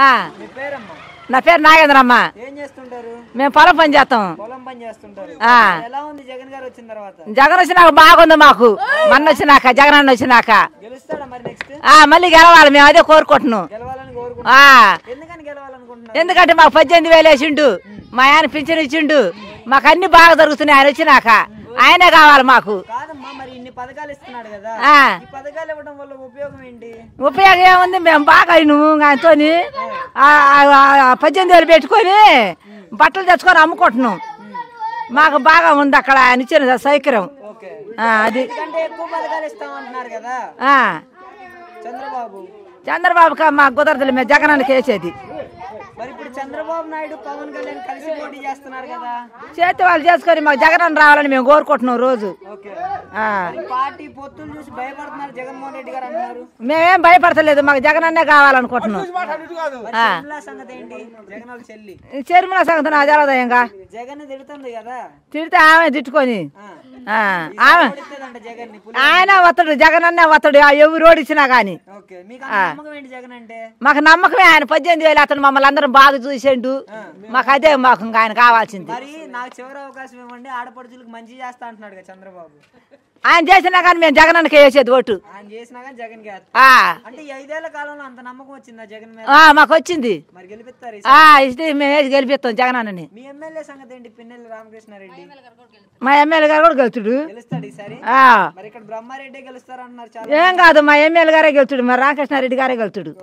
ఆ, నా పేరు నాగేంద్రమ్మ. మేము పొలం పని చేస్తాం. జగన్ వచ్చినాక బాగుంది మాకు. మొన్న వచ్చినాక జగన్ అన్న వచ్చినాక మళ్ళీ గెలవాలి మేము, అదే కోరుకుంటున్నాం. ఎందుకంటే మాకు 18,000 వేసిండు, మా ఆయన పింఛన్ ఇచ్చిండు, మాకు అన్ని బాగా జరుగుతున్నాయి. ఆయన వచ్చినాక ఆయనే కావాలి మాకు. ఉపయోగం ఏముంది, మేము బాగా ఆయనతో 18,000 పెట్టుకొని బట్టలు తెచ్చుకొని అమ్ముకుంటున్నాం. మాకు బాగా ఉంది అక్కడ ఆయన ఇచ్చిన సౌకర్యం. అది చంద్రబాబుకి మాకు కుదరదులే, మేము జగనానికి వేసేది. చంద్రబాబు నాయుడు పవన్ కళ్యాణ్ కలిసి పోటీ చేస్తున్నారు కదా, చేతి వాళ్ళు చేసుకొని మాకు జగన్ రావాలని మేము కోరుకుంటున్నాం రోజు. పార్టీ పొత్తులు చూసి భయపడుతున్నారు జగన్మోహన్ రెడ్డి గారు అన్నారు. మేమేం భయపడతలేదు, మాకు జగన్ అన్నే కావాలనుకుంటున్నాం. సంగతి ఏంటి, జగన్ వాళ్ళ చెల్లి చెరుమల సంగతి నాకు తెలదయంగా. జగన్ తిడుతుంది కదా, తిడితే ఆమె తిట్టుకొని ఆయన వత్తడు, జగన్ అన్నే వత్తడు ఎవరు ఓడిచ్చినా గాని. మాకు నమ్మకమే ఆయన 18,000 అతను మమ్మల్ని అందరం బాగా చూసిండు, మాకు అదే మాకు ఆయన కావాల్సింది. నాకు చివరి అవకాశం ఇవ్వండి, ఆడపడుచులకు మంచి చేస్తా అంటున్నాడు చంద్రబాబు. ఆయన చేసినా కానీ మేము జగనానికి వేసేది ఓటు. ఆయన చేసినా కానీ జగన్ అంటే 5 ఏళ్ల కాలంలో అంత నమ్మకం వచ్చిందా జగన్ మీద? మాకు వచ్చింది. మరి గెలిపిస్తారు? మేము వేసి గెలిపిస్తాం జగనాన్ని. మీ ఎమ్మెల్యే సంగతి ఏంటి, పిన్నెల్లి రామకృష్ణారెడ్డి? మా ఎమ్మెల్యే గారు కూడా గెలుతుడు. గెలుస్తాడు ఈసారి. మరి ఇక్కడ బ్రహ్మారెడ్డి గెలుస్తారు అంటున్నారు. ఏం కాదు, మా ఎమ్మెల్యే గారే గెలుతుడు, మరి రామకృష్ణారెడ్డి గారే గెలుతుడు.